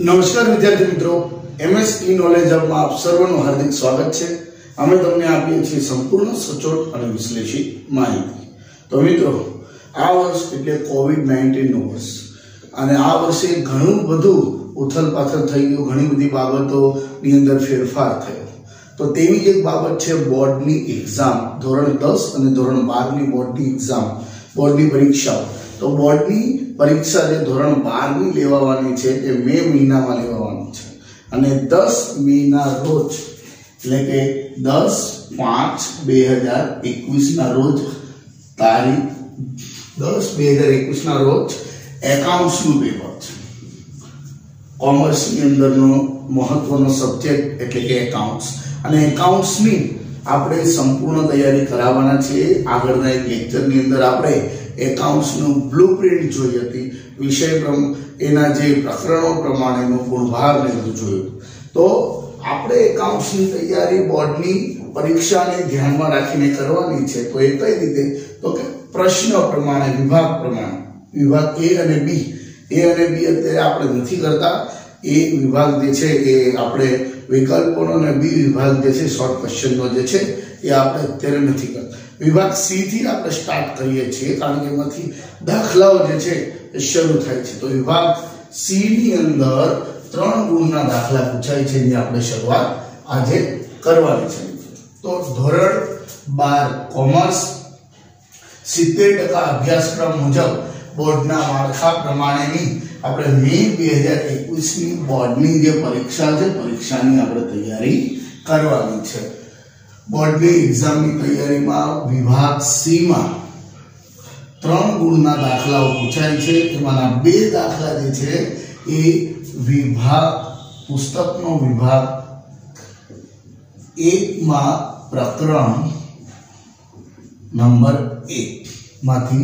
नमस्कार विद्यार्थी मित्रों, एमएस ई नॉलेज हब में आप सर्वનું हार्दिक स्वागत है। અમે તમને આપીએ છીએ સંપૂર્ણ સચોટ અને વિશ્લેષિત માહિતી। તો મિત્રો, આ વર્ષ એટલે કોવિડ-19 નું વર્ષ અને આ વર્ષે ઘણું બધું ઉથલપાથલ થઈ ગયું, ઘણી બધી બાબતોની અંદર ફેરફાર થયો। તો તેવી જ એક બાબત છે બોર્ડની એક્ઝામ, ધોરણ 10 અને ધોરણ 12 ની બોર્ડની એક્ઝામ, બોર્ડની પરીક્ષાઓ। તો બોર્ડની परीक्षा जो धोरण 12 ની લેવાવાની છે તે મે મહિનામાં લેવાવાની છે અને 10 મેના રોજ એટલે કે 10/5/2021 ના રોજ તારીખ 10/2021 ના રોજ એકાઉન્ટ્સ નું પેપર છે। કોમર્સ ની અંદરનો મહત્વનો સબ્જેક્ટ એટલે કે એકાઉન્ટ્સ અને એકાઉન્ટ્સ ની આપણે સંપૂર્ણ તૈયારી કરાવવાના છે। આગળના એક લેક્ચર ની અંદર આપણે एकाउंट्स નું બ્લુપ્રિન્ટ જોઈ હતી, વિષય એના જે પ્રકરણો પ્રમાણેનો ગુણભાર ને બધું જોયું। તો આપણે એકાઉન્ટ્સ ની તૈયારી બોર્ડની પરીક્ષાને ધ્યાનમાં રાખીને કરવાની છે। તો એ કઈ રીતે? તો કે પ્રશ્ન પ્રમાણે, વિભાગ પ્રમાણે, વિભાગ A અને B અત્યારે આપણે નથી કરતા। A વિભાગ જે છે એ આપણે વિકલ્પોનો અને B વિભાગ જે છે શોર્ટ ક્વેશ્ચનનો જે છે એ આપણે અત્યારે નથી કરતા। विभाग सी थी आप स्टार्ट करिए छे कारण के एमांथी दाखलाओ जे छे ए शुरू थाय छे। तो विभाग सी नी अंदर 3 गुणना दाखला पूछाय छे जे आपणे शुरुआत आजे करवानी छे। तो धोरण 12 कॉमर्स 70% अभ्यासक्रम मुजब बोर्डना माळखा प्रमाणेनी આપણે મે 2021 ની બોર્ડની જે પરીક્ષા છે પરીક્ષાની આપણે તૈયારી કરવાની છે। बोर्ड एग्जाम की तैयारी में विभाग सी में 3 गुणना दाखलाओ पूछाय छे। एमांना 2 दाखला जे छे ए विभाग पुस्तकनो विभाग 1 में प्रकरण नंबर 1 मांथी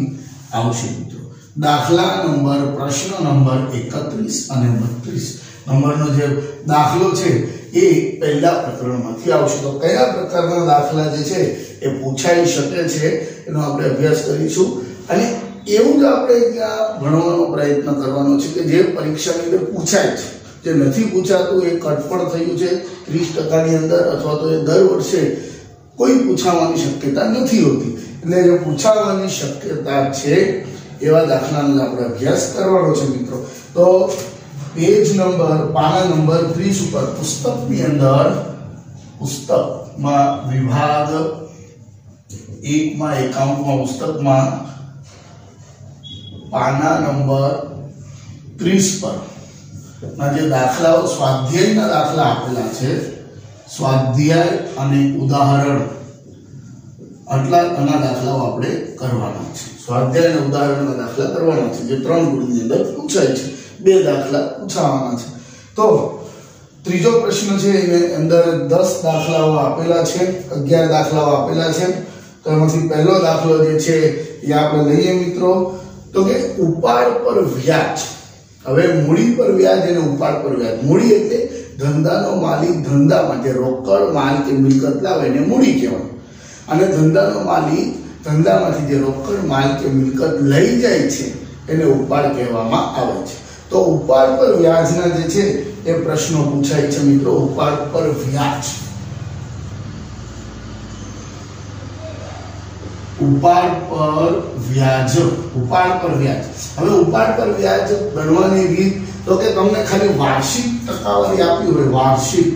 आवशे। मित्रों, दाखला नंबर प्रश्न नंबर 31 અને 32 नंबरनो जे दाखलो छे ए पहला प्रकरणमांथी आवशे। तो कया प्रकारना दाखला जे छे ए पूछाई शके छे एनो આપણે અભ્યાસ કરીશું અને એવું જ આપણે ત્યાં ભણવાનો પ્રયત્ન કરવાનો છે કે જે પરીક્ષાની અંદર પૂછાય છે, જે નથી પૂછાતું એ કટપણ થયું છે 30% ની અંદર અથવા તો એ દર વર્ષે કોઈ પૂછાવાની શક્યતા નથી હોતી। એટલે જે પૂછાવાની શક્યતા છે એવા દાખલાનો આપણે અભ્યાસ કરવાનો છે મિત્રો। તો पेज नंबर पाना नंबर 30 पर पुस्तक ની અંદર पुस्तक માં विभाग 1 માં एकाउंट માં पुस्तक માં पाना नंबर 30 पर ના જે દાખલાઓ સ્વાધ્યાયના દાખલા આપેલા છે, સ્વાધ્યાય અને ઉદાહરણ આટલા આના દાખલાઓ આપણે કરવાના છે। સ્વાધ્યાય અને ઉદાહરણના દાખલા કરવાના છે જે 3 ગુણની અંદર પૂછાય છે। 2 દાખલા પૂછાવાના છે। तो ત્રીજો પ્રશ્ન છે એને અંદર 10 દાખલાઓ આપેલા છે, 11 દાખલાઓ આપેલા છે। તો એમાંથી પહેલો દાખલો જે છે એ આપણે લઈએ મિત્રો। તો કે ઉપાડ પર વ્યાજ। હવે મૂડી પર વ્યાજ અને ઉપાડ પર વ્યાજ। મૂડી એટલે ધંધાનો માલિક ધંધા માટે રોકડ માલ કે મિલકત લાવે એને મૂડી કહેવાય અને ધંધાનો માલિક ધંધામાંથી જે રોકડ માલ કે મિલકત લઈ જાય છે એને ઉપાડ કહેવામાં આવે છે। तो उपाड़ पर व्याजना जे छे ए प्रश्नो पूछाय छे मित्रों। उपाड़ पर व्याज, उपाड़ पर व्याज, उपाड़ पर व्याज। हवे उपाड़ पर व्याज गणवानी रीत तो के तमने खाली वार्षिक टकावारी आपी होय, वार्षिक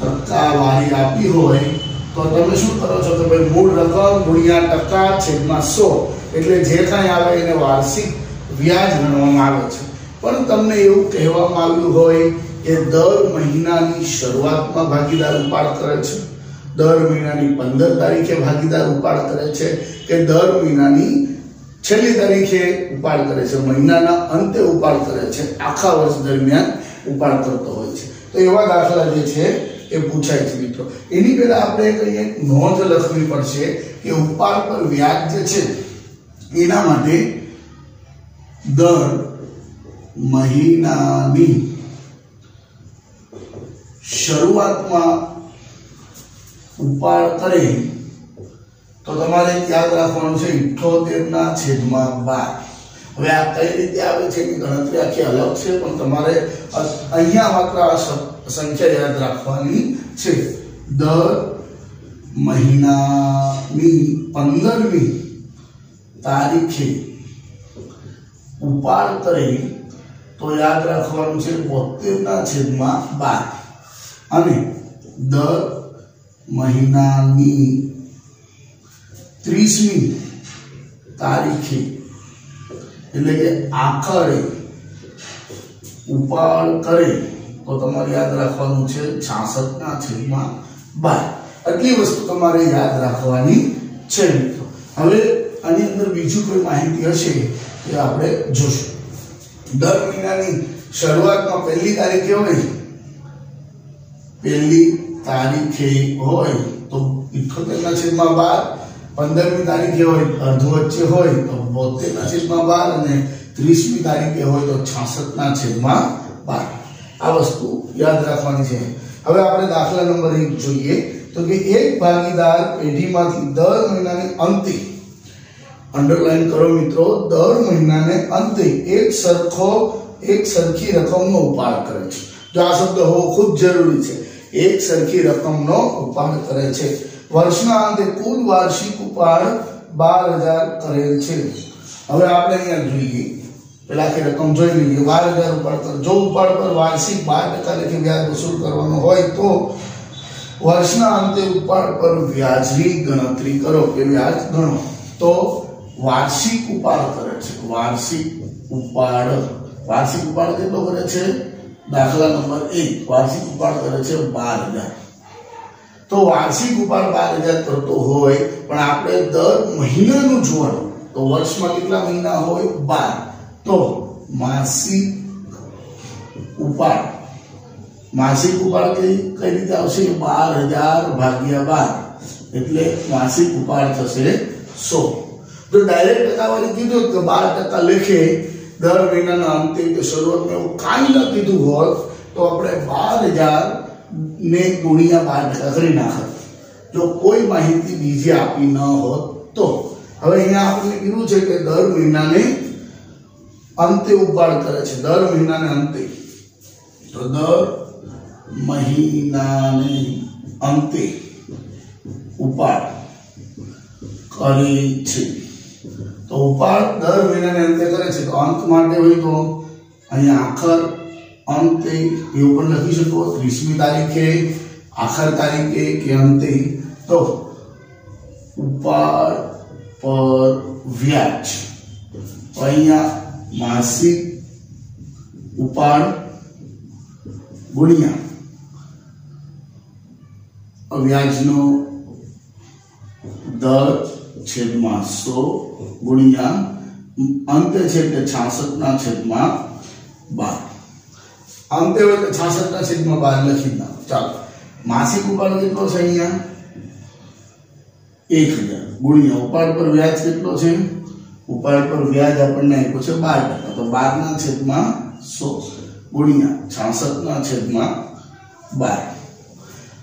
टकावारी आपी होय तो તમે શું કરો છો કે ભાઈ મૂળ રકમ ગુણ્યા ટકા છેદમાં 100 એટલે જે કાંઈ આવે એને વાર્ષિક વ્યાજ ગણવામાં આવે છે। પણ તમને એવું કહેવામાં આવ્યું હોય કે દર મહિનાની શરૂઆતમાં ભાગીદાર ઉપાડ કરે છે, દર મહિનાની 15 તારીખે ભાગીદાર ઉપાડ કરે છે કે દર મહિનાની છેલ્લી તારીખે ઉપાડ કરે છે, મહિનાના અંતે ઉપાડ કરે છે, આખા વર્ષ દરમિયાન ઉપાડ કરતો હોય છે। તો એવા દાખલા જે છે એ પૂછાય છે મિત્રો। એની પહેલા આપણે એક નોંધ લખવી પડશે કે ઉપાડ પર વ્યાજ જે છે એના માટે दर महीनानी शुरुआत में उपाड़ करे तो तमारे याद रखवानुं छे 78/12 હવે આ કઈ રીતે આવે છે એની ગણતરી આખી અલગ છે, પણ તમારે અહીંયા માત્ર આ સંખ્યા યાદ રાખવાની છે। દર મહિનાની 15મી તારીખે ઉપાડ કરે તો યાદ રાખવાનું છે 72/12 અને દર મહિનાની 30મી તારીખે એટલે કે આખરે ઉપાડ કરે તો તમારે યાદ રાખવાનું છે 66/12। આટલી વસ્તુ તમારે યાદ રાખવાની છે મિત્રો। હવે આની અંદર બીજું કોઈ માહિતી હશે એ આપણે જોશું। દર મહિનાની શરૂઆતમાં પહેલી તારીખે હોય તો 78/12, 15મી તારીખે હોય અર્ધ વચ્ચે હોય તો 72/12 અને 30મી તારીખે હોય તો 66/12। આ વસ્તુ યાદ રાખવાની છે। હવે આપણે દાખલા નંબર 1 જોઈએ તો કે એક ભાગીદાર પેઢીમાંથી દર મહિનાની અંતે, અંડરલાઈન કરો મિત્રો, દર મહિનાને અંતે એક સરખી રકમનો ઉપાડ કરે છે। જો આ શબ્દ હોવો ખૂબ જરૂરી છે, એક સરખી રકમનો ઉપાડ કરે છે। વર્ષના અંતે કુલ વાર્ષિક ઉપાડ 12000 કરેલ છે। હવે આપણે અહીંયા જોઈએ, પેલા કે રકમ જોઈ લઈએ। 12000 ઉપાડ કર, જો ઉપાડ પર વાર્ષિક 12% લેખે વ્યાજ વસૂલ કરવાનો હોય તો વર્ષના અંતે ઉપાડ પર વ્યાજની ગણતરી કરો કે વ્યાજ ગણો। તો વાર્ષિક ઉપાડ કરે છે, વાર્ષિક ઉપાડ કેટલો કરે છે? દાખલા નંબર 1 વાર્ષિક ઉપાડ કરે છે 12000। તો વાર્ષિક ઉપાડ 12000 કરતો હોય પણ આપણે દર મહિનાનું જોવાનું, તો વર્ષમાં કેટલા મહિના હોય? 12। તો માસિક ઉપાડ કઈ રીતે આવશે? 12000/12 એટલે માસિક ઉપાડ થશે 100। જો ડાયરેક્ટ ટકાવારી કીધું કે 12% લેખે દર મહિનાના અંતે કે શરૂઆતમાં એવું કાંઈ ન કીધું હોત તો આપણે 12000 ને ગુણ્યા 12% કરી નાખત, જો કોઈ માહિતી બીજી આપી ન હોત તો। હવે અહીંયા આપણે કીધું છે કે દર મહિનાને અંતે ઉપાડ કરે છે, દર મહિનાને અંતે, તો દર મહિનાને અંતે ઉપાડ કરે છે। તો ઉપાડ દર મહિનાને અંતે કરે છે, તો અંત માટે હોય તો અહીંયા આખર અંતે એવું પણ લખી શકો, 30મી તારીખે, આખર તારીખે કે અંતે। તો ઉપાડ પર વ્યાજ, તો અહીંયા માસિક ઉપાડ ગુણ્યા વ્યાજનો દર છેદમાં 100 ગુણ્યા અંતે છે એટલે 66/12। અંતે હોય તો 66/12 લખી નાખો। ચાલો, માસિક ઉપાડ કેટલો છે? અહીંયા 1000 ગુણ્યા ઉપાડ પર વ્યાજ કેટલો છે? ઉપાડ પર વ્યાજ આપણને આપ્યો છે 12%, તો 12/100 ગુણ્યા 66/12।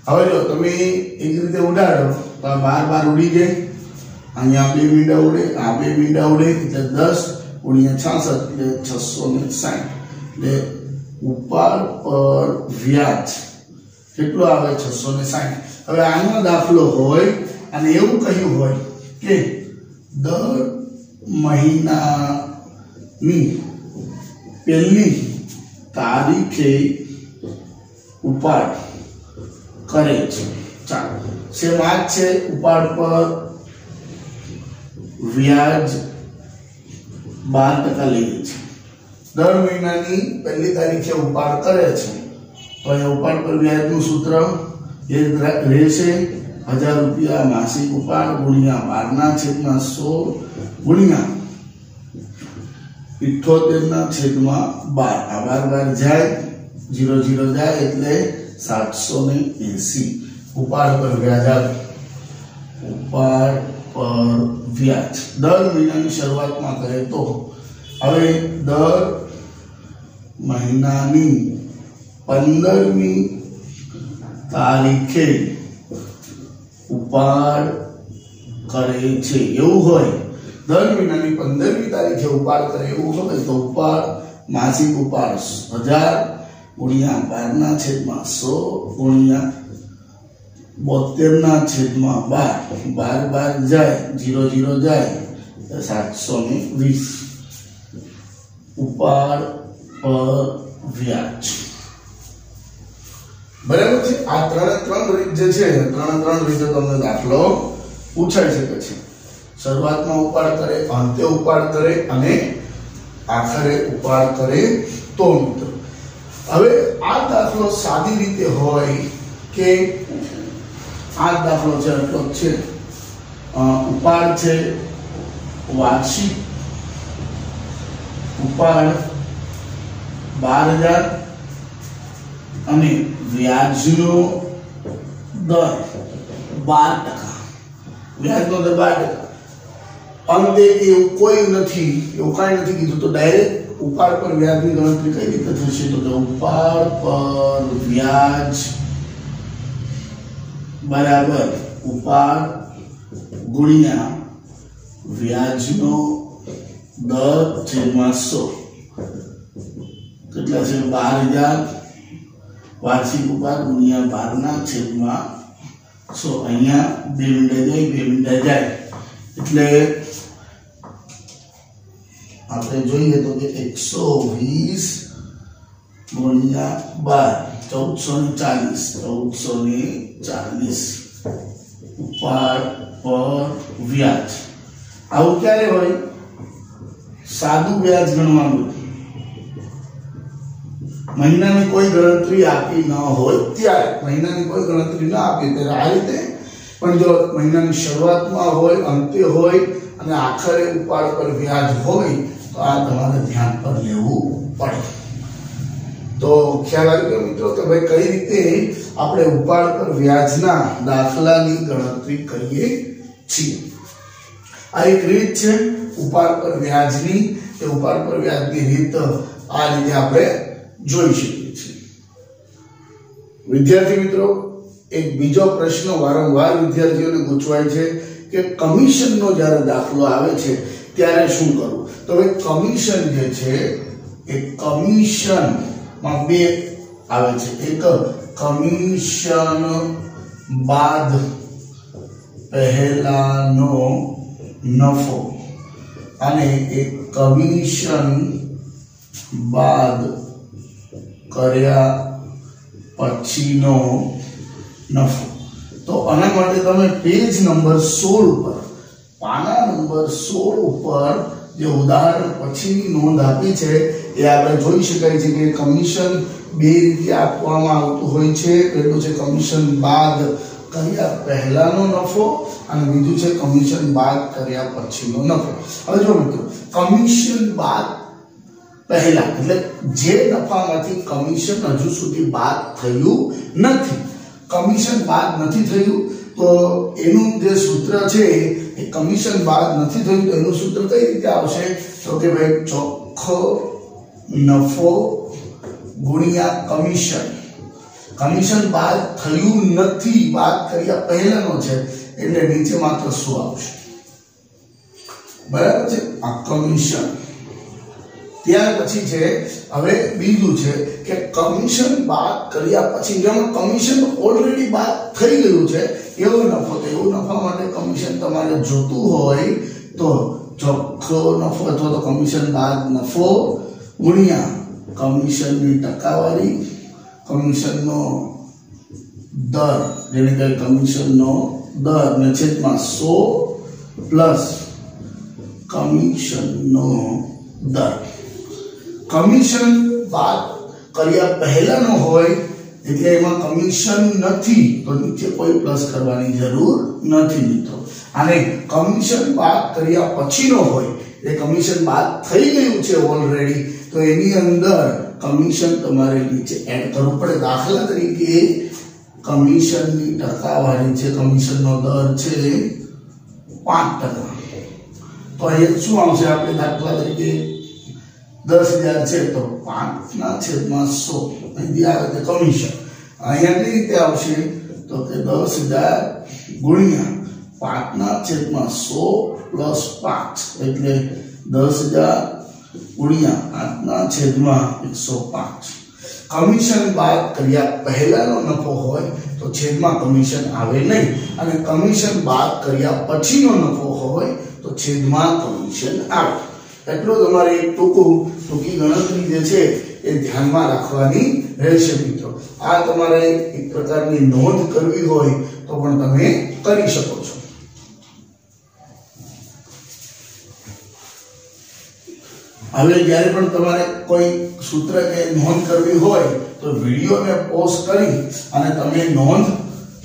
હવે જો તમે એક રીતે ઉડાડો તો 12 ઉડી જાય, અહીંયા 2 મીંડા ઉડે, આ 2 મીંડા ઉડે, એટલે 10 ગુણ્યા 66 એટલે 660। એટલે ઉપાડ પર વ્યાજ કેટલો આવે? 660। હવે આનો દાખલો હોય અને એવું કહ્યું હોય કે દર મહિનાની પહેલી તારીખે ઉપાડ કરે છે। ચાલો, સેમ આ જ છે, ઉપાડ પર વ્યાજ 12% લઈએ છે, દર મહિનાની પહેલી તારીખે ઉપાડ કરે છે, તો અહીંયા ઉપાડ પર વ્યાજનું સૂત્ર એ રહેશે 1000 રૂપિયા માસિક ઉપાડ ગુણ્યા 12/100 ગુણ્યા 78/12। આ 12 જાય, 0 જાય એટલે 780 ઉપાડ પર વ્યાજ આવે। ઉપાડ પર વ્યાજ દર મહિનાની શરૂઆતમાં કરે તો, હવે દર મહિનાની 15મી તારીખે ઉપાડ કરે છે, એવું હોય દર મહિનાની 15મી તારીખે ઉપાડ કરે એવું હોય તો ઉપાડ માસિક ઉપાડ 1000 ગુણ્યા 12/100 ગુણ્યા 72/12 12 જાય 0 જાય 720 ઉપાડ પર વ્યાજ બરાબર છે। આ ત્રણ રીત જે છે ત્રણ રીતે તમને દાખલો પૂછાઈ શકે છે। શરૂઆતમાં ઉપાડ કરે, અંતે ઉપાડ કરે અને આખરે ઉપાડ કરે તો મિત્રો હવે આ દાખલો સાદી રીતે હોય કે આ દાખલો છે એટલો છે ઉપાડ છે વાર્ષિક ઉપાડ 12000 અને વ્યાજનો દર 12%, વ્યાજનો દર 12%। અંતે એવું કોઈ નથી, એવું કાંઈ નથી કીધું, તો ડાયરેક્ટ ઉપાડ પર વ્યાજની ગણતરી કઈ રીતે થશે તો કે ઉપાડ પર વ્યાજ બરાબર ઉપાડ ગુણ્યા વ્યાજનો દર છેદમાં 100 કેટલા છે 12000 વાર્ષિક ઉપાડ ગુણ્યા 12/100 અહીંયા 2 મિનિટ જાય એટલે આપણે જોઈએ તો કે 120 ગુણ્યા 12 1440 ઉપાડ પર વ્યાજ। આવું ક્યારે હોય? સાદું વ્યાજ ગણવાનું, મહિનાની કોઈ ગણતરી આપી ન હોય ત્યારે, મહિનાની કોઈ ગણતરી ન આપી ત્યારે આ રીતે। પણ જો મહિનાની શરૂઆતમાં હોય, અંતે હોય અને આખરે ઉપાડ પર વ્યાજ હોય તો આ તમારે ધ્યાન પર લેવું પડે। તો ખ્યાલ આવી ગયો મિત્રો કે ભાઈ કઈ રીતે આપણે ઉપાડ પર વ્યાજના દાખલાની ગણતરી કરીએ છીએ। આ એક રીત છે ઉપાડ પર વ્યાજની, એ ઉપાડ પર વ્યાજની રીત આ રીતે આપણે જોઈ શકીએ છીએ। વિદ્યાર્થી મિત્રો એક બીજો પ્રશ્ન વારંવાર વિદ્યાર્થીઓને પૂછવાય છે કે કમિશનનો જ્યારે દાખલો આવે છે ત્યારે શું કરવું? તો હવે કમિશન જે છે એ કમિશન માં બે આવે છે, એક કમિશન બાદ પહેલાનો નફો અને એક કમિશન બાદ કર્યા પછીનો નફો। તો આના માટે તમે પેજ નંબર 16 ઉપર, પાના નંબર 16 ઉપર જે ઉદાહરણ પછીની નોંધ આપી છે એ આપણે જોઈ શકાય છે કે કમિશન બે રીતે આપવામાં આવતું હોય છે। પહેલું છે કમિશન બાદ કર્યા પહેલાનો નફો અને બીજું છે કમિશન બાદ કર્યા પછીનો નફો। હવે જો મિત્રો કમિશન બાદ પહેલા એટલે જે નફામાંથી કમિશન હજુ સુધી બાદ થયું નથી, કમિશન બાદ નથી થયું તો એનું જે સૂત્ર છે એ કમિશન બાદ નથી થયું તો એનું સૂત્ર કઈ રીતે આવશે તો કે ભાઈ ચોખ્ખો નફો ગુણ્યા કમિશન। કમિશન બાદ થયું નથી, બાદ કર્યા પહેલાનો છે એટલે નીચે માત્ર 100 આવશે, બરાબર છે આ કમિશન। ત્યાર પછી છે હવે બીજું છે કે કમિશન બાદ કર્યા પછી જેમાં કમિશન ઓલરેડી બાદ થઈ ગયું છે એવો નફો, તો એવો નફા માટે કમિશન તમારે જોતું હોય તો ચોખ્ખો નફો અથવા તો કમિશન બાદ નફો ગુણ્યા કમિશનની ટકાવારી, કમિશનનો દર જેને કહે કમિશનનો દર ને છેદમાં 100 પ્લસ કમિશનનો દર। કમિશન બાદ કર્યા પહેલાનો હોય એટલે એમાં કમિશન નથી તો નીચે કોઈ પ્લસ કરવાની જરૂર નથી મિત્રો। અને કમિશન બાદ કર્યા પછીનો હોય એટલે કમિશન બાદ થઈ ગયું છે ઓલરેડી તો એની અંદર કમિશન તમારે નીચે એડ કરવું પડે। દાખલા તરીકે કમિશનની ટકાવારી છે, કમિશનનો દર છે 5%, તો અહીંયા શું આવશે? આપણે દાખલા તરીકે 10,000 છે તો 5/100 અહીંથી આવે તે કમિશન। અહીંયા કઈ રીતે આવશે તો કે 10,000 ગુણ્યા 5/100 પ્લસ 5 એટલે 10,000 ગુણ્યા 5/105. કમિશન બાદ કર્યા પહેલાનો નફો હોય તો છેદમાં કમિશન આવે નહીં, અને કમિશન બાદ કર્યા પછીનો નફો હોય તો છેદમાં કમિશન આવે. એટલો તમારે એક ટૂંકી ગણતરી જે છે એ ધ્યાનમાં રાખવાની રહેશે મિત્રો. આ તમારે એક પ્રકારની નોંધ કરવી હોય તો પણ તમે કરી શકો છો. હવે જ્યારે પણ તમારે કોઈ સૂત્ર કે નોંધ કરવી હોય તો વિડીયોને પોઝ કરી અને તમે નોંધ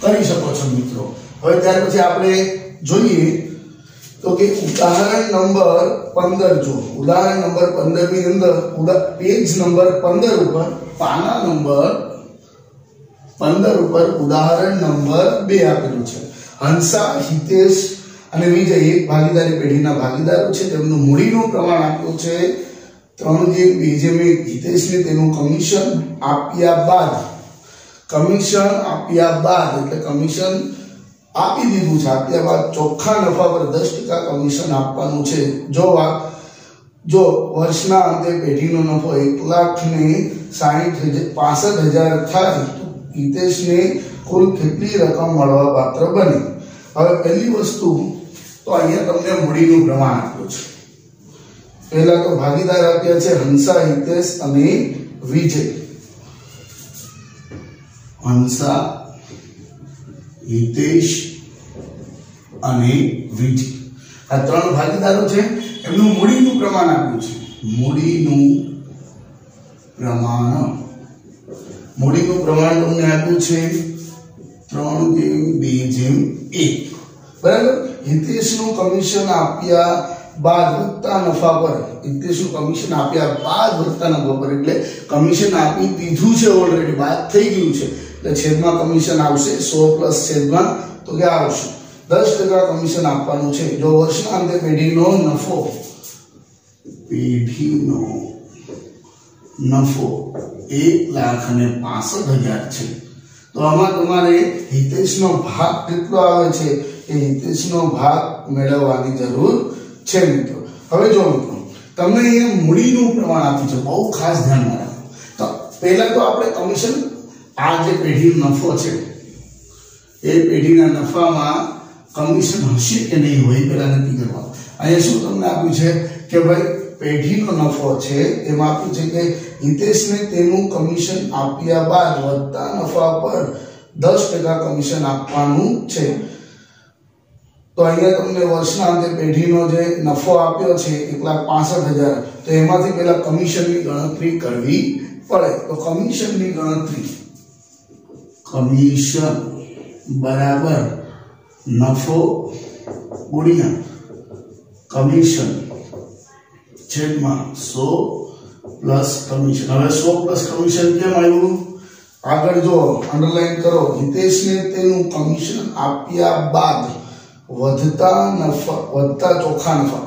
કરી શકો છો મિત્રો. હવે ત્યાર પછી આપણે જોઈએ તો કે ઉદાહરણ નંબર 15 જો ઉદાહરણ નંબર 15 ની અંદર પેજ નંબર 15 ઉપર પાના નંબર 15 ઉપર ઉદાહરણ નંબર 2 આપેલું છે. હંસા, હિતેશ અને વિજય એક ભાગીદારી પેઢીના ભાગીદારો છે. તેમનું મૂડીનું પ્રમાણ આપ્યું છે 3/2. હિતેશને તેનું કમિશન આપ્યા બાદ એટલે કમિશન આપી દીધું છે. આપ્યા બાદ ચોખ્ખા નફા પર 10% કમિશન આપવાનું છે. જો વર્ષના અંતે પેઢીનો નફો 1,65,000 થાય તો હિતેશને કુલ કેટલી રકમ મળવા પાત્ર બને? હવે પહેલી વસ્તુ તો અહીંયા તમને મૂડીનું પ્રમાણ આપ્યું છે. પહેલા તો ભાગીદાર આપ્યા છે હંસા, હિતેશ અને વિજય. હંસા, હિતેશ અને વિજય આ ત્રણ ભાગીદારો છે. એમનું મૂડીનું પ્રમાણ આપ્યું છે. મૂડીનું પ્રમાણ તમને આપ્યું છે 3/2. બરાબર. હિતેશનું કમિશન આપ્યા બાદ વત્તા નફા પર એટલે કમિશન આપી દીધું છે, ઓલરેડી બાદ થઈ ગયું છે એટલે છેદમાં કમિશન આવશે 100 પ્લસ છેદમાં તો કે આવશે 10% કમિશન આપવાનું છે. જો વર્ષના અંતે પેઢીનો નફો 1,65,000 છે તો આમાં તમારે હિતેશનો ભાગ કેટલો આવે છે એ હિતેશનો ભાગ મેળવવાની જરૂર છે મિત્રો. હવે જો મિત્રો તમને અહીંયા મૂડીનું પ્રમાણ આપ્યું છે, બહુ ખાસ ધ્યાનમાં રાખો. તો પહેલા તો આપણે કમિશન આ જે પેઢીનો નફો છે એ પેઢીના નફામાં કમિશન હશે કે નહીં હોય પહેલા નક્કી કરવા. અહીંયા શું તમને આપ્યું છે કે ભાઈ પેઢીનો નફો છે એમાં આપ્યું છે કે હિતેશને તેનું કમિશન આપ્યા બાદ વધતા નફા પર 10% કમિશન આપવાનું છે. તો અહીંયા તમને વર્ષના અંતે પેઢીનો જે નફો આપ્યો છે 1,65,000 તો એમાંથી પહેલા કમિશનની ગણતરી કરવી પડે. તો કમિશનની ગણતરી કમિશન બરાબર નફો ગુણ્યા કમિશન છેદમાં 100 પ્લસ કમિશન. હવે 100 પ્લસ કમિશન કેમ આવ્યું? આગળ જો અંડરલાઈન કરો. હિતેશને તેનું કમિશન આપ્યા બાદ વધતા ચોખ્ખા નફા.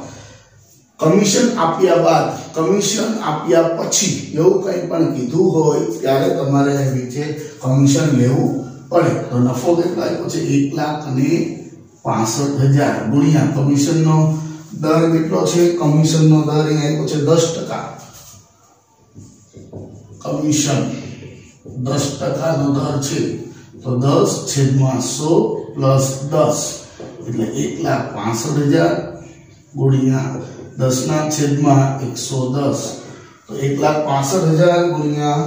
કમિશન આપ્યા બાદ, કમિશન આપ્યા પછી એવું કંઈ પણ કીધું હોય ત્યારે તમારે નીચે કમિશન લેવું પડે. તો નફો કેટલો આવ્યો છે 1,65,000 ગુણ્યા કમિશનનો દર કેટલો છે? કમિશનનો દર અહીંયા આવ્યો છે 10%. કમિશન 10% નો દર છે તો 10/100 પ્લસ 10 એટલે 1,65,000 ગુણ્યા 10/110 તો 1,65,000 ગુણ્યા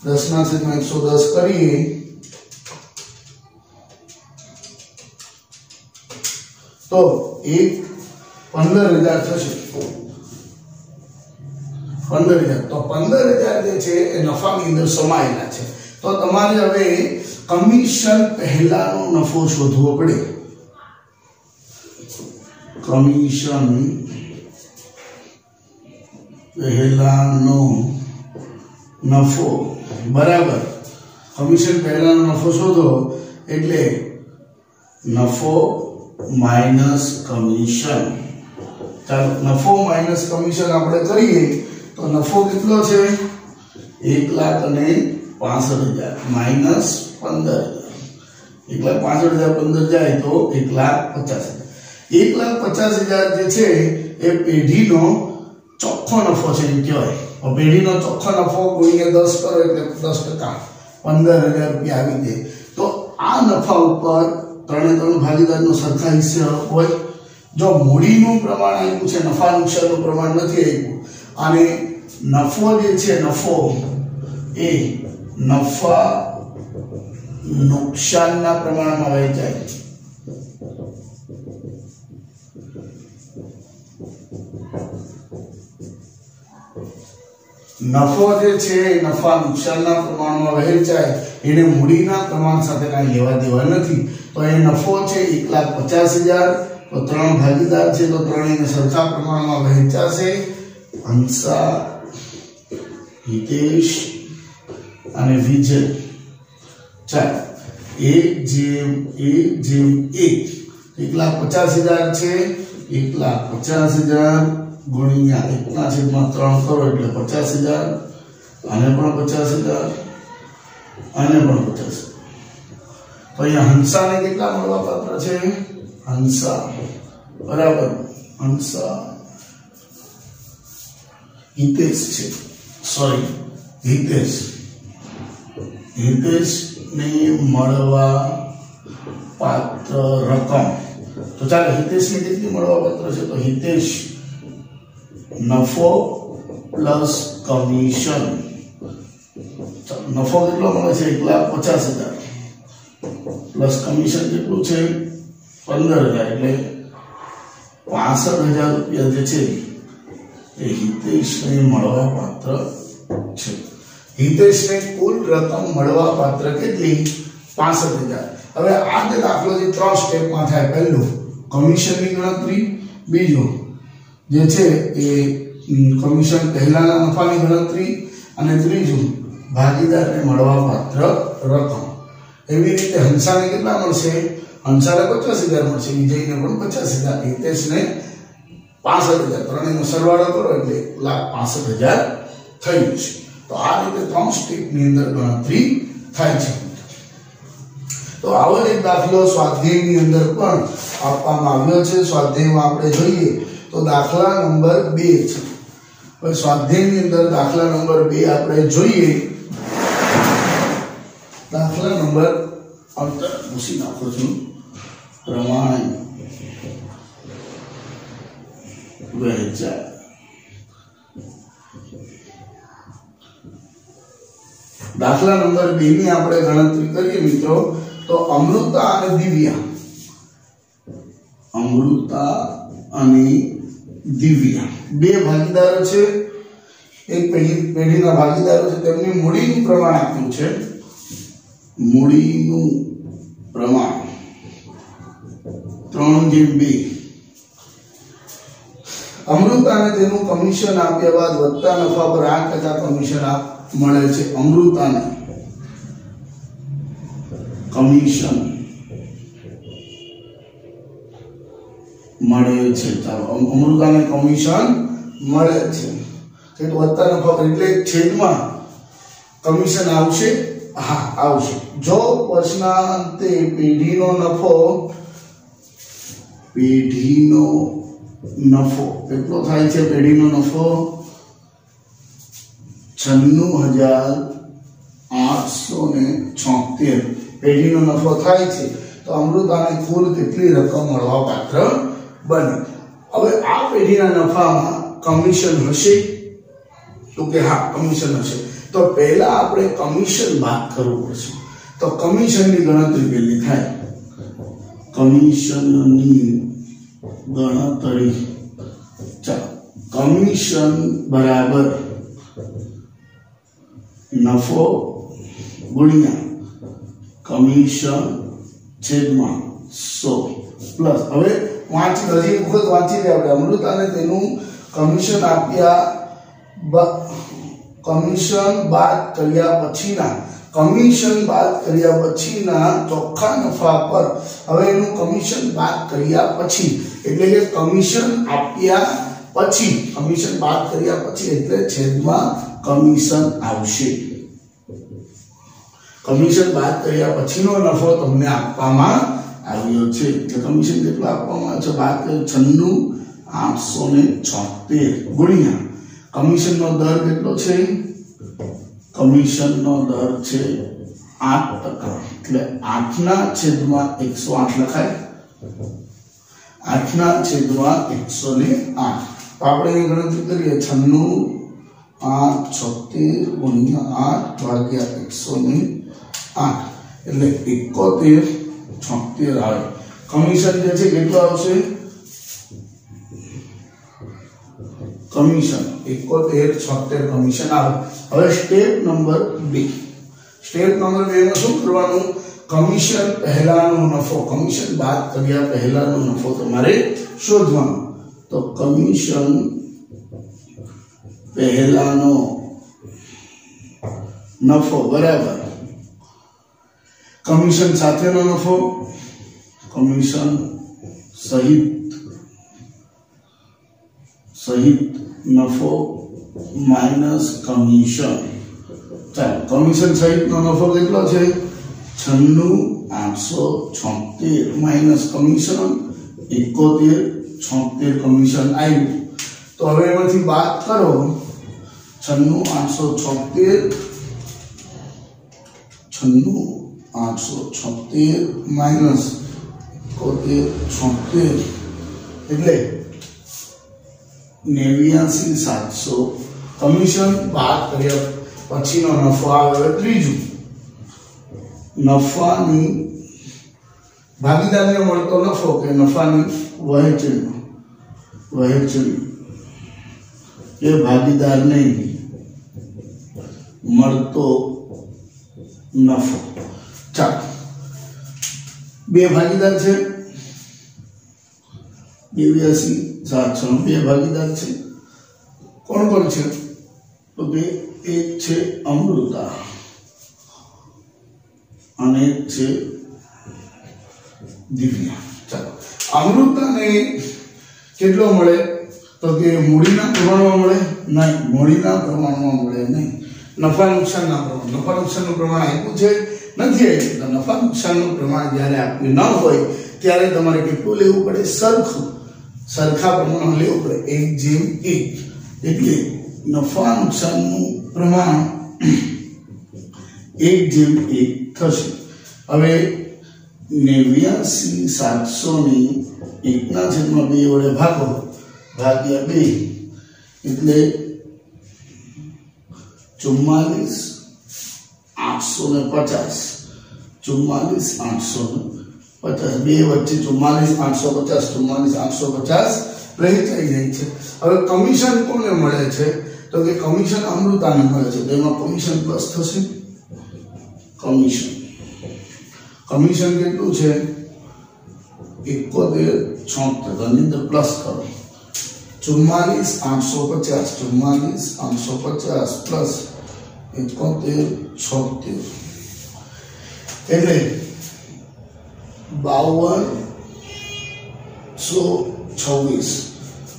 10/110 કરીએ તો 15,000 થશે. 15,000 તો 15,000 જે છે એ નફાની અંદર સમાયેલા છે. તો તમારે હવે કમિશન પહેલાનો નફો શોધવો પડે. કમિશન પહેલાનો નફો બરાબર કમિશન પહેલાનો નફો શોધો એટલે નફો માઈનસ કમિશન. ચાલો નફો માઈનસ કમિશન આપણે કરીએ તો નફો કેટલો છે 1,65,000 માઈનસ 15,000 1,65,000 15 જાય તો 1,50,000. 1,50,000 જે છે એ પેઢીનો ચોખ્ખો નફો છે એમ કહેવાય. પેઢીનો ચોખ્ખો નફો ગુણ્યા 10 કરો એટલે 10%, 15,000 રૂપિયા આવી જાય. તો આ નફા ઉપર ત્રણ ભાગીદારનો સરખા હિસ્સે હોય. જો મૂડીનું પ્રમાણ આપ્યું છે, નફા નુકસાનનું પ્રમાણ નથી આપ્યું, અને નફો જે છે નફો એ નફા નુકસાનના પ્રમાણમાં વહેંચાય. નફો જે છે નફા નુકસાનના પ્રમાણમાં વહેંચાય, એને મૂડીના પ્રમાણ સાથે કાંઈ લેવા દેવા નથી. તો એ નફો છે 1,50,000. તો ત્રણ ભાગીદાર છે તો ત્રણેયને સરખા પ્રમાણમાં વહેંચાશે. હંસા, હિતેશ અને વિજય. ચાલો 1/1. 1,50,000 છે. 1,50,000 ગુણ્યા 1/3 કરો એટલે 50,000. આને પણ 50,000, આને પણ 50,000. તો અહીંયા હંસાને કેટલા મળવા પાત્ર છે? હંસા બરાબર હંસા હિતેશ છે, સોરી હિતેશ ને મળવા પાત્ર રકમ. તો ચાલો હિતેશ ને કેટલી મળવા પાત્ર છે? તો હિતેશ નફો પ્લસ કમિશન. નફો કેટલો મળે છે? 1,50,000 પ્લસ કમિશન કેટલું છે? 15,000. એટલે 65,000 રૂપિયા જે છે એ હિતેશને મળવા પાત્ર છે. હિતેશને કુલ રકમ મળવા પાત્ર કેટલી? 65,000. હવે આ જે દાખલો જે 3 સ્ટેપમાં થાય. પહેલું કમિશનની ગણતરી, બીજું જે છે એ કમિશન પહેલાના નફાની ગણતરી, અને ત્રીજું ભાગીદારને મળવા પાત્ર રકમ. એવી રીતે હંસાને કેટલા મળશે? હંસાને 50,000 મળશે, વિજયને પણ 50,000, હિતેશને 65,000. ત્રણેયનો સરવાળો કરો એટલે 1,65,000 થઈ જશે. તો આ રીતે 3 સ્ટેપની અંદર ગણતરી થાય છે. તો આવો એક દાખલો સ્વાધ્યાયની અંદર પણ આપવામાં આવ્યો છે. સ્વાધ્યાયમાં આપણે જોઈએ તો દાખલા નંબર 2 છે. હવે સ્વાધ્યાયની અંદર દાખલા નંબર 2 આપણે જોઈએ. દાખલા નંબર અંતર મૂકી નાખું છું. પ્રમાણ વહેંચાય. દાખલા નંબર 2 ની આપણે ગણતરી કરીએ મિત્રો, તો અમૃતા અને દિવ્યા, બે ભાગીદારો છે. એક પેઢીના ભાગીદારો છે. તેમની મૂડીનું પ્રમાણ આપ્યું છે. મૂડીનું પ્રમાણ 3/2. અમૃતાને તેનું કમિશન આપ્યા બાદ વધતા નફા પર 8% કમિશન મળે છે. અમૃતાને કમિશન મળે છે. ચાલો અમૃતાને કમિશન મળે છે કે વધતા નફા પર, એટલે છેદમાં કમિશન આવશે. હા આવશે. જો વર્ષના અંતે પેઢીનો નફો કેટલો થાય છે? પેઢીનો નફો 96,876 પેઢીનો નફો થાય છે. તો અમૃતાને કુલ કેટલી રકમ મળવા પાત્ર બને? હવે આ પેઢીના નફામાં કમિશન હશે? તો કે હા કમિશન હશે. તો પહેલા આપણે કમિશન બાદ કરવું પડશે. તો કમિશનની ગણતરી પહેલી થાય. કમિશનની ગણતરી, ચાલો કમિશન બરાબર નફો ગુણ્યા કમિશન છેદમાં 100 પ્લસ. હવે હજી એક વખત વાંચી લે આપણે. અમૃતાને તેનું કમિશન આપ્યા, કમિશન બાદ કર્યા પછીના ચોખ્ખા નફા પર, હવે એનું કમિશન બાદ કર્યા પછી એટલે કે કમિશન આપ્યા પછી, કમિશન બાદ કર્યા પછી એટલે છેદમાં કમિશન આવશે. કમિશન બાદ કર્યા પછીનો નફો તમને આપવામાં આવ્યો છે એટલે કમિશન કેટલો આપવામાં આવ્યો છે બાદ કર્યું 96,876 ગુણ્યા કમિશનનો દર કેટલો છે કમિશનનો દર છે 8% એટલે 8/108 લખાય 8/108 તો આપણે એ ગણતરી કરીએ 96,876 ગુણ્યા 8/108 એટલે 71,76 આવે કમિશન જે છે કેટલું આવશે કમિશન 71,76 કમિશન આવે હવે સ્ટેપ નંબર 2 સ્ટેપ નંબર 2 માં શું કરવાનું કમિશન પહેલાનો નફો કમિશન બાદ કર્યા પહેલાનો નફો તમારે શોધવાનો તો કમિશન પહેલાનો નફો બરાબર કમિશન સાથેનો નફો કમિશન સહિત નફો માઈનસ કમિશન ચાલો કમિશન સહિતનો નફો કેટલો છે 96,876 માઈનસ કમિશન 71,76 કમિશન આવ્યું તો હવે એમાંથી બાદ કરો 96,876 માઈનસ 71,76 એટલે 89,700 કમિશન બાદ કર્યા પછીનો નફો આવે ત્રીજું નફાની ભાગીદારને મળતો નફો કે નફાની વહેંચણી એ ભાગીદારને મળતો નફો ચાલો બે ભાગીદાર છે 82,700 બે ભાગીદાર છે કોણ કોણ છે તો બે એક છે અમૃતા અને એક છે દિવ્યા ચાલો અમૃતાને કેટલો મળે તો કે મૂડીના પ્રમાણમાં મળે નહીં મૂડીના પ્રમાણમાં મળે નહીં નફા નુકસાનના પ્રમાણ નફા નુકસાનનું પ્રમાણ આપ્યું છે નથી આપ્યું નફા નુકસાનનું પ્રમાણ જ્યારે આપ્યું ન હોય ત્યારે તમારે કેટલું લેવું પડે સરખા પ્રમાણ લેવું પડે 1:1 એટલે નફા નુકસાનનું પ્રમાણ 1:1 થશે હવે 89,700 ને 1/2 વડે ભાગ્યા 2 એટલે 44,850 બે વચ્ચે 44,850 વહેંચાઈ જાય છે હવે કમિશન કોને મળે છે તો કે કમિશન અમૃતાને મળે છે તો એમાં કમિશન પ્લસ થશે કમિશન કેટલું છે 71,76 ની અંદર પ્લસ કરો 44,850 પ્લસ 71,76 એટલે 5226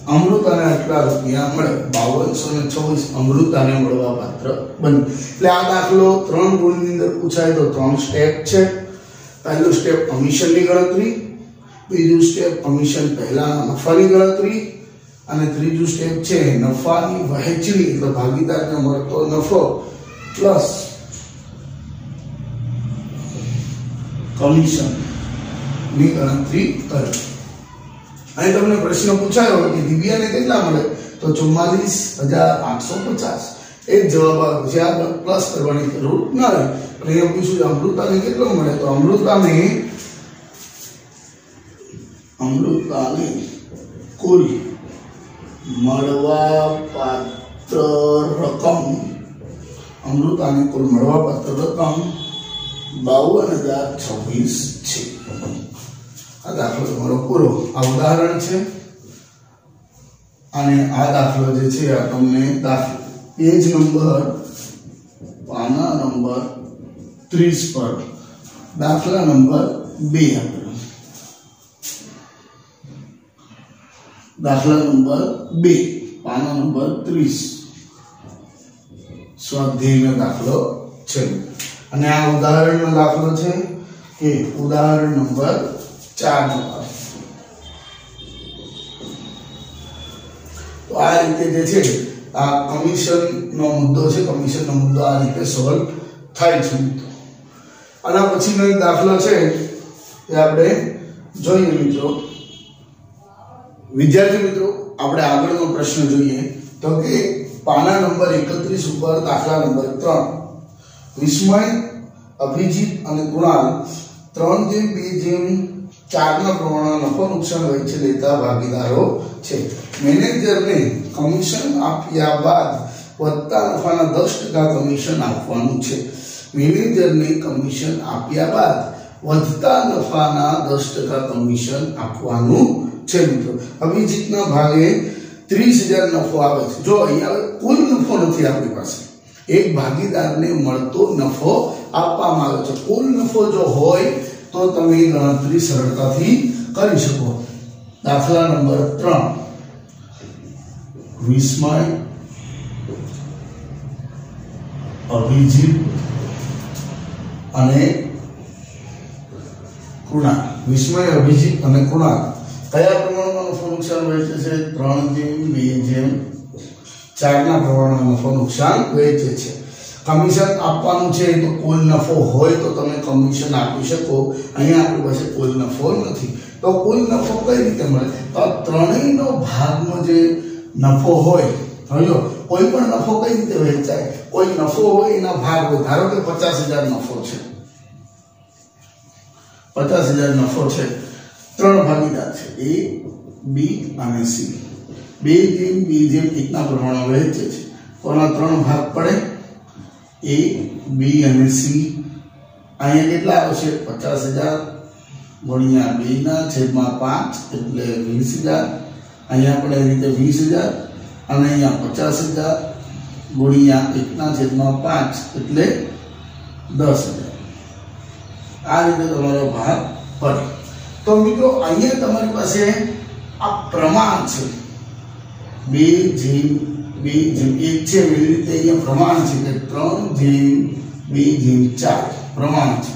અમૃતાને આટલા રૂપિયા મળે 5226 અમૃતાને મળવા પાત્ર બને એટલે આ દાખલો 3 ગુણની અંદર પૂછાય તો 3 સ્ટેપ છે પહેલું સ્ટેપ કમિશનની ગણતરી બીજું સ્ટેપ કમિશન પહેલા નફાની ગણતરી અને ત્રીજું સ્ટેપ છે નફાની વહેંચણી એટલે ભાગીદારને મળતો નફો પ્લસ કમિશન ની ગણતરી કરો અહીં તમને પ્રશ્ન પૂછાયો કે દિવ્યાને કેટલા મળે તો 44,850 એક જવાબ આવે છે આ પ્લસ કરવાની જરૂર ન રહે એટલે એ પૂછ્યું અમૃતાને કેટલો મળે તો અમૃતાને કુલ મળવા પાત્ર રકમ 52,026 છે આ દાખલો તમારો પૂરો આ ઉદાહરણ છે અને આ દાખલો જે છે આ તમને દાખલો પેજ નંબર પાના નંબર 30 પર દાખલા નંબર 2 આપેલો દાખલા નંબર 2 પાના નંબર 30 સ્વાધ્યાયનો દાખલો છે અને આ ઉદાહરણનો દાખલો છે કે ઉદાહરણ નંબર 4 નો તો આ રીતે જે છે આ કમિશન નો મુદ્દો છે, કમિશન નો મુદ્દો આ રીતે સોલ્વ થાય છે મિત્રો. આના પછીનો એક દાખલો છે એ આપણે જોઈએ મિત્રો. વિદ્યાર્થી મિત્રો આપણે આગળનો પ્રશ્ન જોઈએ તો કે પાના નંબર 31 ઉપર દાખલા નંબર 3 વિસ્મય, અભિજીત અને કુણાલ 3:2:4 ના પ્રમાણમાં નફો નુકસાન વહેંચી લેતા ભાગીદારો છે. મેનેજરને કમિશન આપ્યા બાદ વધતા નફાના 10% કમિશન આપવાનું છે. મેનેજરને કમિશન આપ્યા બાદ વધતા નફાના 10% કમિશન આપવાનું છે મિત્રો. અભિજીતના ભાગે 30,000 નફો આવે છે. જો અહીંયા કુલ નફો નથી આપણી પાસે, એક ભાગીદારને મળતો નફો આપવામાં આવે છે. કુલ નફો જો હોય તો તમે ગણતરી સરળતાથી કરી શકો. દાખલા નંબર 3 વિસ્મય, અભિજીત અને કુણાલ. વિસ્મય, અભિજીત અને કુણાલ કયા પ્રમાણમાં નફો નુકસાન વહેંચે છે? 3:2:4 ના પ્રમાણમાં નફો નુકસાન વહેંચે છે. કમિશન આપવાનું છે તો કુલ નફો હોય તો તમે કમિશન આપી શકો. અહીંયા આપણી પાસે કુલ નફો નથી તો કુલ નફો કઈ રીતે મળે? તો ત્રણેયનો ભાગનો જે નફો હોય, સમજો કોઈ પણ નફો કઈ રીતે વહેંચાય? કોઈ નફો હોય એના ભાગ હોય. ધારો કે 50,000 નફો છે, 50,000 નફો છે. 3 ભાગીદાર છે, A, B અને C. 2:2:1 ના પ્રમાણમાં વહેંચે છે. કોના 3 ભાગ પડે? A, B અને C. અહીંયા કેટલા આવશે? 50,000 ગુણ્યા 2 ના છેદમાં 5 એટલે 20,000. અહીંયા પણ એ રીતે 20,000 અને અહીંયા 50,000 ગુણ્યા 1 ના છેદમાં 5 એટલે 10,000. આ રીતે તમારો ભાગ પડે. તો મિત્રો અહીંયા તમારી પાસે આ પ્રમાણ છે 2:2:1 છે. એવી રીતે અહીંયા પ્રમાણ છે કે 3:2:4 પ્રમાણ છે.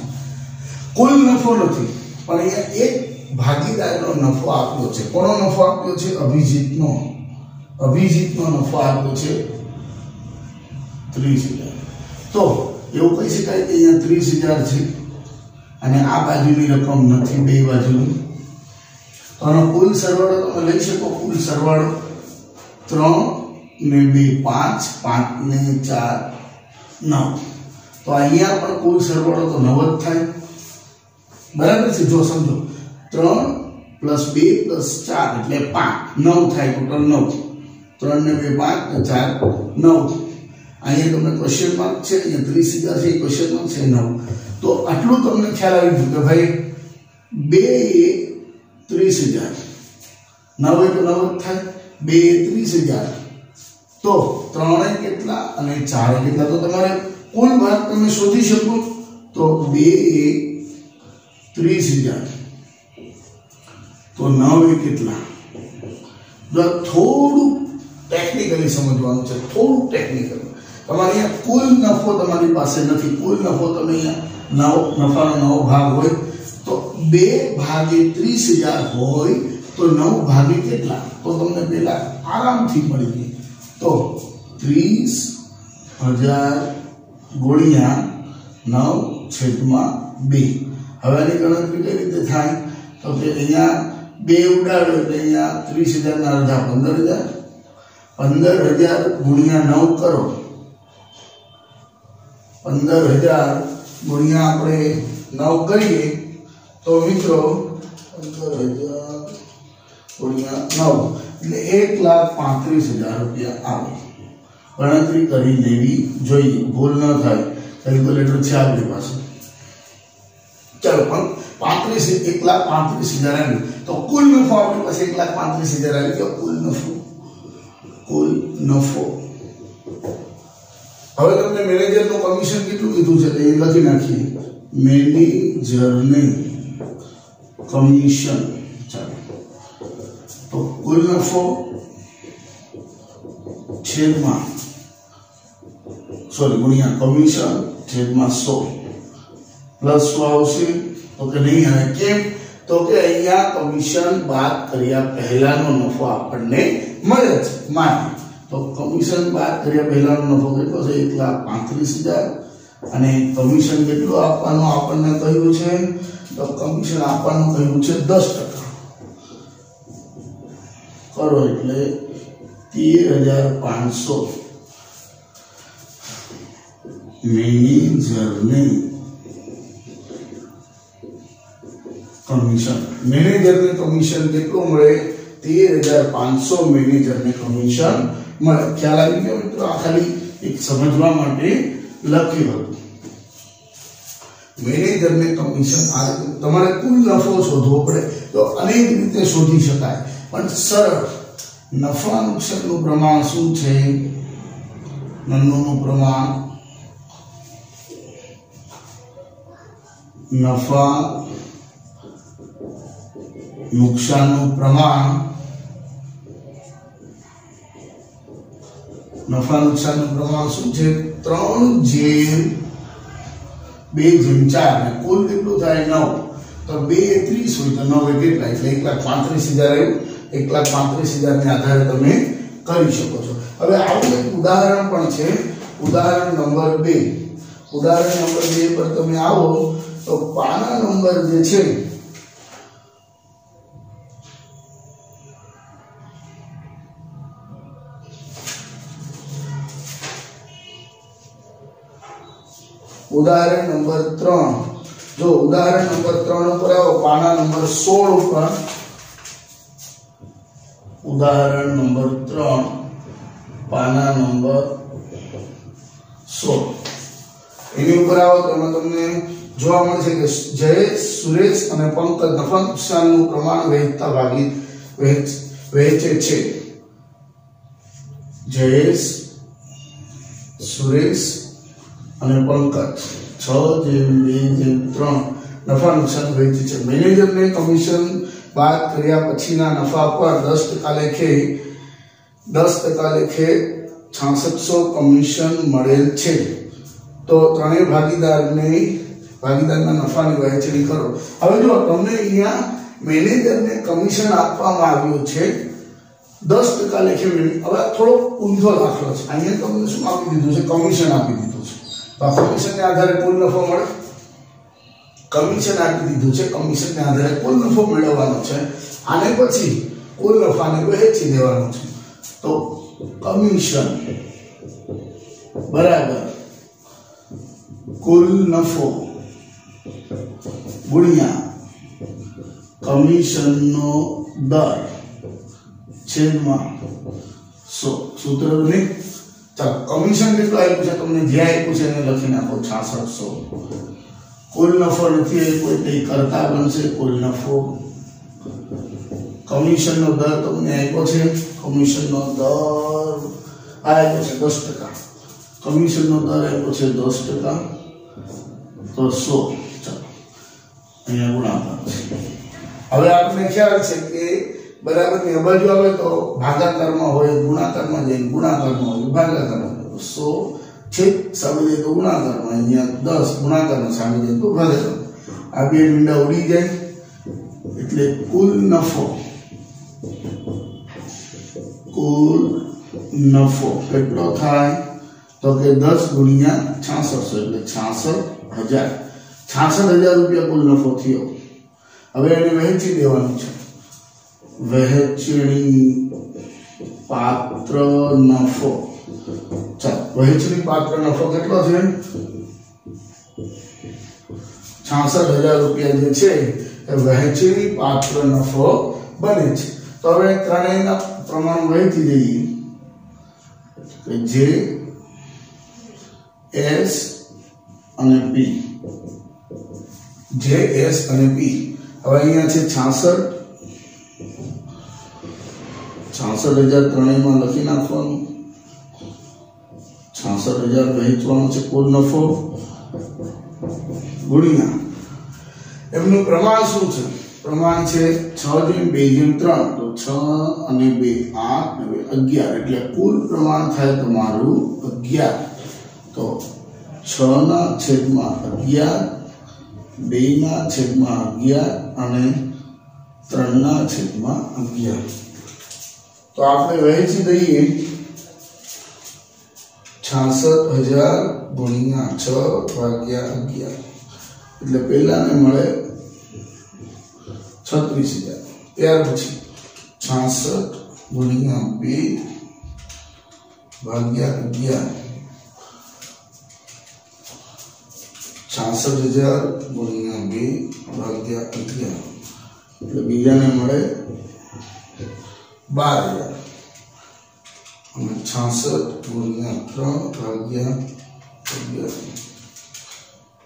કુલ નફો નથી પણ અહીંયા એક ભાગીદારનો નફો આપ્યો છે. કોનો નફો આપ્યો છે? અભિજીતનો. અભિજીતનો નફો આપ્યો છે 30,000. તો એવું કહી શકાય કે અહીંયા 30,000 છે અને આ બાજુની રકમ નથી, બે બાજુની. તો આનો કુલ સરવાળો તમે લઈ શકો. કુલ સરવાળો 3 ને 2 5, 5 ને 4 9. તો અહીંયા પણ કુલ સરવાળો તો 9 જ થાય, બરાબર છે? જો સમજો 3 + 2 + 4 એટલે 5, 9 થાય. ટોટલ 9. 3 ને 2 5 ને 4 9. અહીંયા તમને ક્વેશ્ચન માર્ક છે, અહીંયા 30,000 છે, ક્વેશ્ચન માર્ક છે 9. તો આટલું તમને ખ્યાલ આવી ગયું કે ભાઈ 2 એ 30,000, 9 તો 9 જ થાય. 2 એ 30,000 તો 3 એ કેટલા અને 4 એ કેટલા? તો તમારે કુલ ભાગ તમે શોધી શકો. તો 2 એ 30,000 તો 9 એ કેટલા? થોડું ટેકનિકલી સમજવાનું છે, થોડું ટેકનિકલ. તમારે અહીંયા કુલ નફો તમારી પાસે નથી. કુલ નફો તમે અહીંયા નફાનો 9 ભાગ હોય તો 2/30,000 હોય તો 9 ભાગે કેટલા? તો તમને પેલા આરામથી મળી ગઈ. તો 30,000 ગુણ્યા 9/2. હવે આની ગણતરી કઈ રીતે થાય? તો કે અહીંયા 2 ઉડાડો એટલે અહીંયા 30,000 ના અડધા 15,000. 15,000 ગુણ્યા 9 કરો. 15,000 ગુણ્યા આપણે 9 કરીએ તો મિત્રો 15,000 ગુણ્યા 9 એટલે 1,35,000 રૂપિયા આવે. ગણતરી કરી લેવી જોઈએ, ભૂલ ન થાય. કેલ્ક્યુલેટર છે આપણી પાસે. ચાલો પણ 1,35,000 આવ્યું તો કુલ નફો આપણી પાસે 1,35,000 આવી ગયો. કુલ નફો. હવે તમને મેનેજરનું કમિશન કેટલું કીધું છે એ લખી નાખીએ. મેનેજરને કમિશન, ચાલો તો કુલ નફો છેદમાં ગુણ્યા કમિશન છેદમાં 100. प्लस 100 આવશે તો કે નહીં આવે કેમ તો કે અહીંયા કમિશન બાદ કર્યા પહેલાનો નફો આપણને મળે છે માની તો કમિશન બાદ કર્યા પહેલાનો નફો કેટલો છે 1,35,000 અને કમિશન કેટલું આપવાનું આપણને કહ્યું છે તો કમિશન આપવાનું કહ્યું છે 10% કરો એટલે 13,500 મેનેજરને કમિશન કેટલું મળે 13,500 મેનેજરને કમિશન મળે ખ્યાલ આવી ગયો મિત્રો આ ખાલી એક સમજવા માટે લખ્યું હતું મેનેજરને કમિશન આ તમારે કુલ નફો શોધવો પડે તો અનેક રીતે શોધી શકાય પણ સરળ નફા નુકસાનનું પ્રમાણ શું છે નફાનું પ્રમાણ નફા નુકસાનનું પ્રમાણ નફા નુકસાનનું પ્રમાણ શું છે 3/2/4 અને કુલ કેટલું થાય 9 તો 2 એ 30 હોય તો 9 એ કેટલા એટલે 1,35,000 આવ્યું 1,35,000 ને આધારે તમે કરી શકો છો હવે આવું એક ઉદાહરણ પણ છે ઉદાહરણ નંબર 2 ઉદાહરણ નંબર 2 પર તમે આવો તો પાના નંબર જે છે उदाहरण नंबर 3 जो उदाहरण नंबर 3 पर आओ पाना नंबर 16 पर उदाहरण नंबर 3 पाना नंबर 16 એની ઉપર આવો તો તમને જોવા મળશે કે જયેશ સુરેશ અને પંકજ નફા નુકસાનનું પ્રમાણ વહેંચતા ભાગી વહેંચે છે જયેશ સુરેશ અને પંકજ 6/2/3 નફા નુકસાન વહેંચે છે મેનેજરને કમિશન બાદ કર્યા પછીના નફા પર 10% લેખે 6600 કમિશન મળેલ છે તો ત્રણેય ભાગીદારના નફાની વહેંચણી કરો હવે જો તમને અહીંયા મેનેજરને કમિશન આપવામાં આવ્યું છે 10% લેખે હવે થોડો ઊંધો દાખલો છે અહીંયા તમને શું આપી દીધું છે કમિશન આપી દીધું છે તો કમિશનને આધારે કુલ નફો મળે કમિશન આપી દીધું છે કમિશનને આધારે કુલ નફો મેળવવાનો છે આને પછી કુલ નફાને વહેંચી દેવાનો છે તો કમિશન બરાબર કુલ નફો ગુણ્યા કમિશનનો દર છેદમાં 100 સૂત્ર ને ચાલો કમિશન કેટલું આપ્યું છે તમને જે આપ્યું છે એને લખી નાખો 6600 કુલ નફો નથી આપ્યો એટલે કરતા બનશે કુલ નફો કમિશનનો દર તમને આપ્યો છે કમિશનનો દર આપ્યો છે 10% કમિશનનો દર આપ્યો છે 10% તો 100 ચાલો અહીંયા ગુણાકાર છે હવે આપણે ખ્યાલ છે કે बराबर ની બાજુ આવે તો ભાગાકારમાં હોય ગુણાકારમાં જાય ગુણાકારમાં હોય ભાગાકારમાં 100 છેદ સામે જાય તો ગુણાકારમાં અહીંયા 10 ગુણાકારમાં સામે જાય તો ભાગાકાર આ બે મીંડા ઉડી જાય એટલે કુલ નફો કેટલો થાય તો કે 10 ગુણ્યા 6600 એટલે 66000 રૂપિયા કુલ નફો થયો હવે એને વહેંચી દેવાનું છે વહેંચણી પાત્ર નફો ચાલો વહેંચણી પાત્ર નફો કેટલો છે 66000 રૂપિયા જે છે એ વહેંચણી પાત્ર નફો બને છે તો હવે ત્રણેયના પ્રમાણ વહેંચી દઈએ કે જે એસ અને પી જે એસ અને પી હવે અહીંયા છે 66000 ત્રણેયમાં લખી નાખવાનું 66000 વહેંચવાનો છે કુલ નફો ગુણ્યા એમનું પ્રમાણ શું છે પ્રમાણ છે 6/2/3 તો 6 અને 2 8 અને 11 એટલે કુલ પ્રમાણ થાય તમારું 11 તો 6/11 2/11 અને 3/11. તો આપણે વહેંચી દઈએ 66,000 ગુણ્યા 6/11 એટલે પહેલાને મળે 36,000. ત્યાર પછી 66 ગુણ્યા 2/11 66,000 ગુણ્યા 2/11 એટલે બીજાને મળે 12,000 અને 66 ગુણ્યા 3/11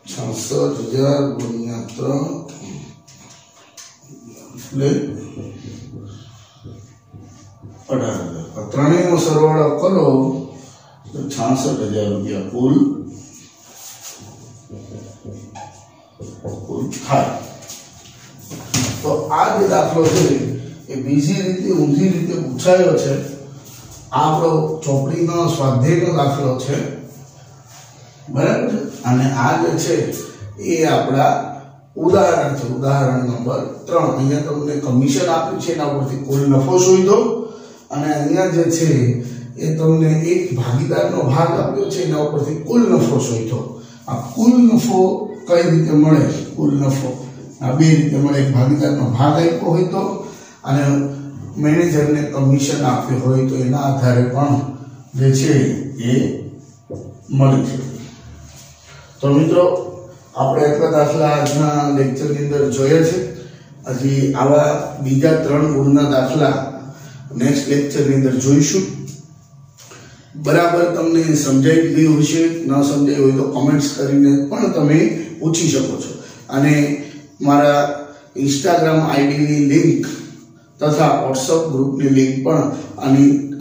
66,000 ગુણ્યા 3 એટલે 18,000. ત્રણેયનો સરવાળો કરો તો 66,000 રૂપિયા કુલ થાય. તો આ જે દાખલો છે એ બીજી રીતે ઊંધી રીતે પૂછાયો છે. આપણો ચોપડીનો સ્વાધ્યાયનો દાખલો છે, બરાબર છે. અને આ જે છે એ આપણા ઉદાહરણ છે, ઉદાહરણ નંબર 3. અહીંયા તમને કમિશન આપ્યું છે, એના ઉપરથી કુલ નફો શોધો. અને અહીંયા જે છે એ તમને એક ભાગીદારનો ભાગ આપ્યો છે, એના ઉપરથી કુલ નફો શોધો. આ કુલ નફો કઈ રીતે મળે? કુલ નફો આ બે રીતે મળે. એક ભાગીદારનો ભાગ આપ્યો હોય તો, અને મેનેજરને કમિશન આપ્યું હોય તો એના આધારે પણ જે છે એ મળી શકે. તો મિત્રો, આપણે એટલા દાખલા આજના લેક્ચરની અંદર જોયા છે. હજી આવા બીજા 3 ગુણના દાખલા નેક્સ્ટ લેક્ચરની અંદર જોઈશું. બરાબર તમને સમજાઈ ગયું હશે, ન સમજાયું હોય તો કમેન્ટ્સ કરીને પણ તમે પૂછી શકો છો. અને મારા ઇન્સ્ટાગ્રામ આઈડીની લિંક તથા વોટ્સઅપ ગ્રુપની લિંક પણ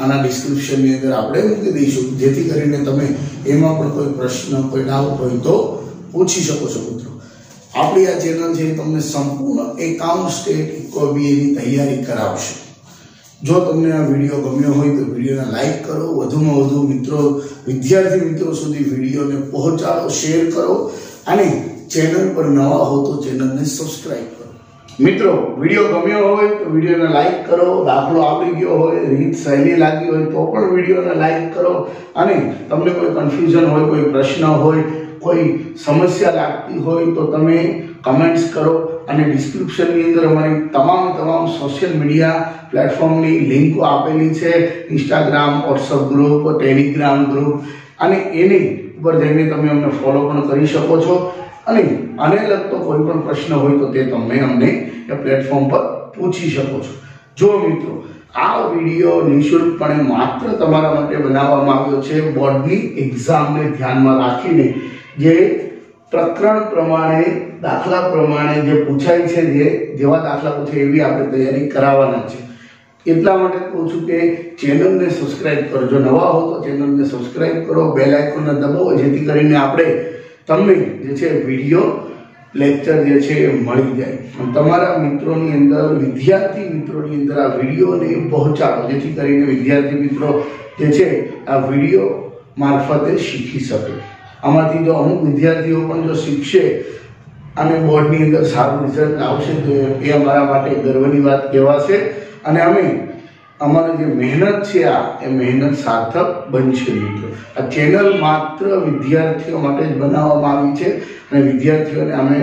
આના ડિસ્ક્રિપ્શનની અંદર આપણે મૂકી દઈશું, જેથી કરીને તમે એમાં પણ કોઈ પ્રશ્ન, કોઈ ડાઉટ હોય તો પૂછી શકો છો. મિત્રો, આપણી આ ચેનલ છે તમને સંપૂર્ણ એકાઉન્ટ સ્ટેટ ઇકોબીએની તૈયારી કરાવશે. જો તમને આ વિડીયો ગમ્યો હોય તો વિડીયોને લાઈક કરો, વધુમાં વધુ મિત્રો, વિદ્યાર્થી મિત્રો સુધી વિડીયોને પહોંચાડો, શેર કરો, અને ચેનલ પર નવા હો તો ચેનલને સબસ્ક્રાઇબ કરો. મિત્રો, વિડીયો ગમ્યો હોય તો વિડીયોને લાઈક કરો. દાખલો આવડી ગયો હોય, રીત સહેલી લાગી હોય તો પણ વિડીયોને લાઈક કરો. અને તમને કોઈ કન્ફ્યુઝન હોય, કોઈ પ્રશ્ન હોય, કોઈ સમસ્યા લાગતી હોય તો તમે કમેન્ટ્સ કરો. અને ડિસ્ક્રિપ્શનની અંદર અમારી તમામ સોશિયલ મીડિયા પ્લેટફોર્મની લિંકો આપેલી છે. Instagram, WhatsApp group, Telegram group, અને એની ઉપર જઈને તમે અમને ફોલો પણ કરી શકો છો. અને આને લગતો કોઈ પણ પ્રશ્ન હોય તો તે તમે અમને એ પ્લેટફોર્મ પર પૂછી શકો છો. જો મિત્રો, આ વિડીયો નિઃશુલ્કપણે માત્ર તમારા માટે બનાવવામાં આવ્યો છે. બોર્ડની એક્ઝામને ધ્યાનમાં રાખીને જે પ્રકરણ પ્રમાણે, દાખલા પ્રમાણે જે પૂછાય છે, જેવા દાખલા પૂછે એવી આપણે તૈયારી કરાવવાના છે. એટલા માટે કહું છું કે ચેનલને સબસ્ક્રાઇબ કરો. જો નવા હો તો ચેનલને સબસ્ક્રાઇબ કરો, બેલ આઇકોનને દબાવો, જેથી કરીને આપણે તમને જે છે વિડીયો લેક્ચર જે છે એ મળી જાય. અને તમારા મિત્રોની અંદર, વિદ્યાર્થી મિત્રોની અંદર આ વિડીયોને પહોંચાડો, જેથી કરીને વિદ્યાર્થી મિત્રો જે છે આ વિડીયો મારફતે શીખી શકે. આમાંથી જો અમુક વિદ્યાર્થીઓ પણ જો શીખશે અને બોર્ડની અંદર સારું રિઝલ્ટ આવશે તો એ અમારા માટે ગર્વની વાત કહેવાશે. અને અમે અમારી જે મહેનત છે એ મહેનત સાર્થક બનશે. મિત્રો, આ ચેનલ માત્ર વિદ્યાર્થીઓ માટે જ બનાવવામાં આવી છે, અને વિદ્યાર્થીઓને અમે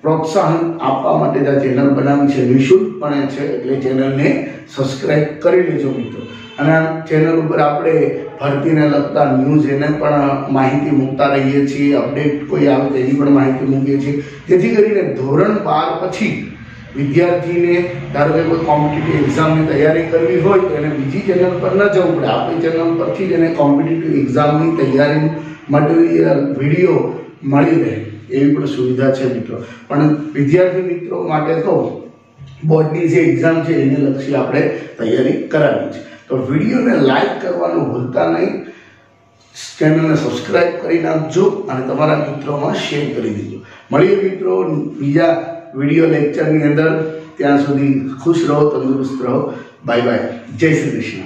પ્રોત્સાહન આપવા માટે જ આ ચેનલ બનાવી છે. નિઃશુલ્કપણે છે, એટલે ચેનલને સબસ્ક્રાઇબ કરી લેજો મિત્રો. અને આ ચેનલ ઉપર આપણે ભરતીને લગતા ન્યૂઝ એને પણ માહિતી મૂકતા રહીએ છીએ. અપડેટ કોઈ આવે તેની પણ માહિતી મૂકીએ છીએ, જેથી કરીને ધોરણ 12 પછી વિદ્યાર્થીને ધારો કે કોઈ કોમ્પિટિટિવ એક્ઝામની તૈયારી કરવી હોય તો એને બીજી ચેનલ પર ન જવું પડે. આપણી ચેનલ પરથી જ એને કોમ્પિટિટિવ એક્ઝામની તૈયારી મટીરિયલ, વિડીયો મળી રહે એવી પણ સુવિધા છે મિત્રો. પણ વિદ્યાર્થી મિત્રો માટે તો બોર્ડની જે એક્ઝામ છે એને લક્ષી આપણે તૈયારી કરાવી છે. તો વિડીયોને લાઈક કરવાનું ભૂલતા નહીં, ચેનલને સબસ્ક્રાઇબ કરી નાખજો અને તમારા મિત્રોમાં શેર કરી દેજો. મળીએ મિત્રો બીજા વિડીયો લેક્ચરની અંદર. ત્યાં સુધી ખુશ રહો, તંદુરસ્ત રહો. Bye bye. જય શ્રી કૃષ્ણ.